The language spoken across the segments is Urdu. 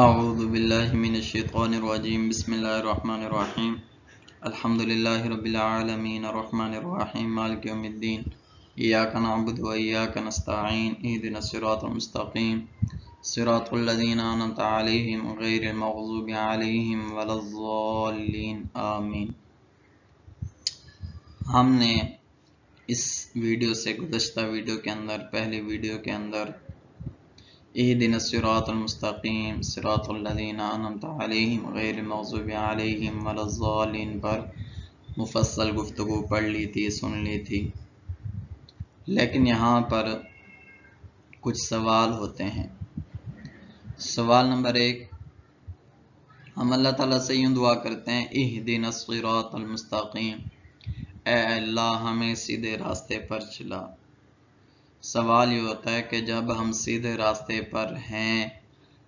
اعوذ باللہ من الشیطان الرجیم بسم اللہ الرحمن الرحیم الحمد للہ رب العالمین الرحمن الرحیم مالک یوم الدین ایاک نعبد و ایاک نستعین اہدنا الصراط المستقیم صراط الذین انعمت علیہم غیر المغضوب علیہم ولا الضالین آمین۔ ہم نے اس ویڈیو سے گزشتہ ویڈیو کے اندر پہلی ویڈیو کے اندر اہدنا الصراط المستقیم صراط الذین انعمت علیہم غیر المغضوب علیہم ولا الضالین پر مفصل گفتگو پڑھ لی تھی، سن لی تھی، لیکن یہاں پر کچھ سوال ہوتے ہیں۔ سوال نمبر 1، ہم اللہ تعالیٰ سے یوں دعا کرتے ہیں اہدنا الصراط المستقیم، اے اللہ ہمیں سیدھے راستے پر چلا۔ سوال یہ ہوتا ہے کہ جب ہم سیدھے راستے پر ہیں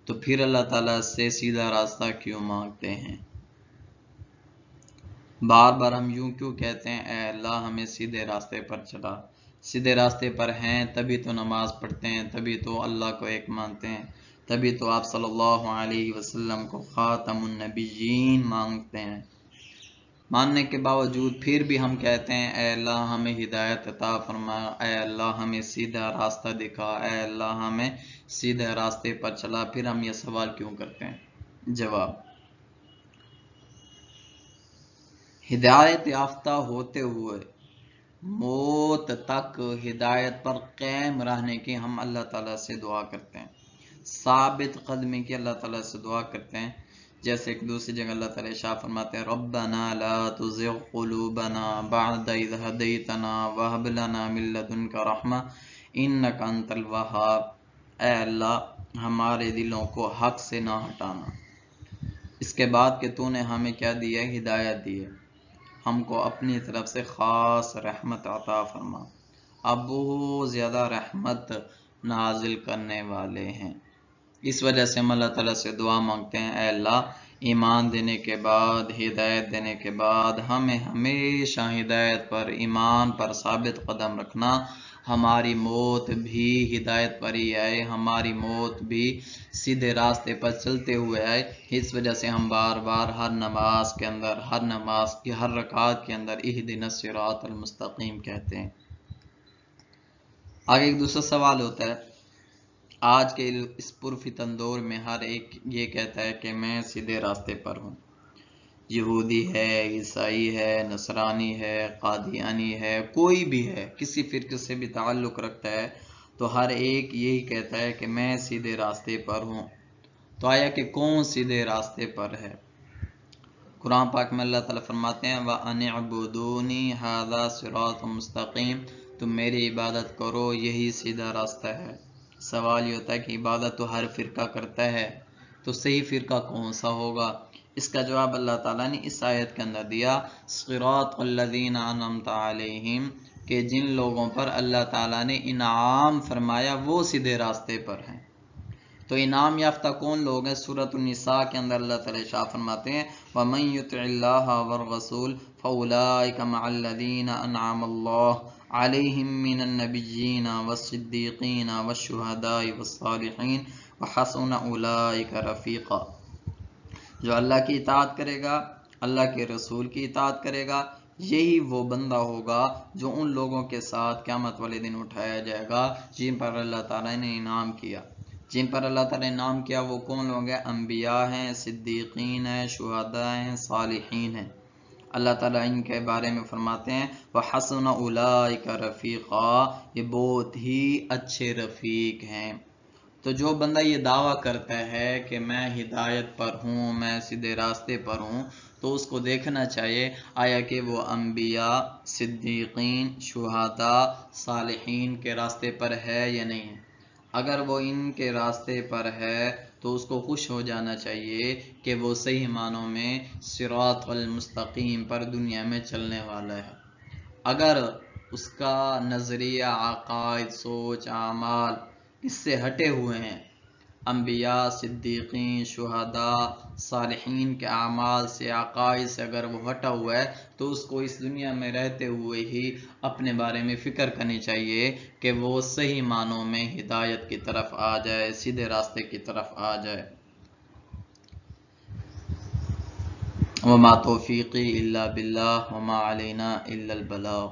تو پھر اللہ تعالیٰ سے سیدھا راستہ کیوں مانگتے ہیں؟ بار بار ہم یوں کیوں کہتے ہیں اے اللہ ہمیں سیدھے راستے پر چلا؟ سیدھے راستے پر ہیں تبھی تو نماز پڑھتے ہیں، تبھی تو اللہ کو ایک مانتے ہیں، تبھی تو آپ صلی اللہ علیہ وسلم کو خاتم النبیین مانگتے ہیں۔ ماننے کے باوجود پھر بھی ہم کہتے ہیں اے اللہ ہمیں ہدایت عطا فرما، اے اللہ ہمیں سیدھا راستہ دکھا، اے اللہ ہمیں سیدھے راستے پر چلا۔ پھر ہم یہ سوال کیوں کرتے ہیں؟ جواب، ہدایت یافتہ ہوتے ہوئے موت تک ہدایت پر قائم رہنے کی ہم اللہ تعالیٰ سے دعا کرتے ہیں، ثابت قدمی کی اللہ تعالیٰ سے دعا کرتے ہیں۔ جیسے ایک دوسری جگہ اللہ تعالیٰ ارشاد فرماتے ہیں ربنا لا تزغ قلوبنا بعد اذ ہدیتنا وہب لنا من لدنک رحمہ انک انت الوہاب، اے اللہ ہمارے دلوں کو حق سے نہ ہٹانا، اس کے بعد کہ تو نے ہمیں کیا دی ہے؟ ہدایت دی ہے، ہم کو اپنی طرف سے خاص رحمت عطا فرما۔ اب بہت زیادہ رحمت نازل کرنے والے ہیں، اس وجہ سے ہم اللہ تعالیٰ سے دعا مانگتے ہیں اے اللہ ایمان دینے کے بعد، ہدایت دینے کے بعد ہمیں ہمیشہ ہدایت پر، ایمان پر ثابت قدم رکھنا، ہماری موت بھی ہدایت پر ہی آئے، ہماری موت بھی سیدھے راستے پر چلتے ہوئے آئے۔ اس وجہ سے ہم بار بار ہر نماز کے اندر، ہر نماز کی ہر رکعت کے اندر اہدنا الصراط المستقیم کہتے ہیں۔ آگے ایک دوسرا سوال ہوتا ہے، آج کے اس پرفتن دور میں ہر ایک یہ کہتا ہے کہ میں سیدھے راستے پر ہوں، یہودی ہے، عیسائی ہے، نصرانی ہے، قادیانی ہے، کوئی بھی ہے، کسی فرقے سے بھی تعلق رکھتا ہے، تو ہر ایک یہی کہتا ہے کہ میں سیدھے راستے پر ہوں۔ تو آیا کہ کون سیدھے راستے پر ہے؟ قرآن پاک میں اللہ تعالیٰ فرماتے ہیں وَأَنِ اعْبُدُونِي هَذَا صِرَاطٌ مُسْتَقِيمٌ، تم میری عبادت کرو یہی سیدھا راستہ ہے۔ سوال یہ ہوتا ہے کہ عبادت تو ہر فرقہ کرتا ہے، تو صحیح فرقہ کون سا ہوگا؟ اس کا جواب اللہ تعالیٰ نے اس آیت کے اندر دیا صراط الذین انعمت علیہم، کہ جن لوگوں پر اللہ تعالیٰ نے انعام فرمایا وہ سیدھے راستے پر ہیں۔ تو انعام یافتہ کون لوگ ہیں؟ سورۃ النساء کے اندر اللہ تعالیٰ ارشاد فرماتے ہیں وَمَن يُطِعِ اللَّهَ وَالرَّسُولَ فَأُولَٰئِكَ مَعَ الَّذِينَ أَنْعَمَ اللَّهُ عَلَيْهِم مِّنَ النَّبِيِّينَ وَالصِّدِّيقِينَ وَالشُّهَدَاءِ وَالصَّالِحِينَ وَحَسُنَ أُولَٰئِكَ رَفِيقًا۔ جو اللہ کی اطاعت کرے گا، اللہ کے رسول کی اطاعت کرے گا، یہی وہ بندہ ہوگا جو ان لوگوں کے ساتھ قیامت والے دن اٹھایا جائے گا جن پر اللہ تعالیٰ نے انعام کیا۔ جن پر اللہ تعالیٰ نے انعام کیا وہ کون لوگ ہیں؟ انبیاء ہیں، صدیقین ہیں، شہداء ہیں، صالحین ہیں۔ اللہ تعالیٰ ان کے بارے میں فرماتے ہیں وَحَسُنَ أُولَٰئِكَ رَفِيقًا، یہ بہت ہی اچھے رفیق ہیں۔ تو جو بندہ یہ دعویٰ کرتا ہے کہ میں ہدایت پر ہوں، میں سیدھے راستے پر ہوں، تو اس کو دیکھنا چاہیے آیا کہ وہ انبیاء، صدیقین، شہداء، صالحین کے راستے پر ہے یا نہیں ہے۔ اگر وہ ان کے راستے پر ہے تو اس کو خوش ہو جانا چاہیے کہ وہ صحیح معنوں میں صراط المستقیم پر دنیا میں چلنے والا ہے۔ اگر اس کا نظریہ، عقائد، سوچ، اعمال اس سے ہٹے ہوئے ہیں، انبیاء، صدیقین، شہداء، صالحین کے اعمال سے، عقائد سے اگر وہ ہٹا ہوا ہے تو اس کو اس دنیا میں رہتے ہوئے ہی اپنے بارے میں فکر کرنی چاہیے کہ وہ صحیح معنوں میں ہدایت کی طرف آ جائے، سیدھے راستے کی طرف آ جائے۔ وما توفیقی الا باللہ وما علینا الا البلاغ.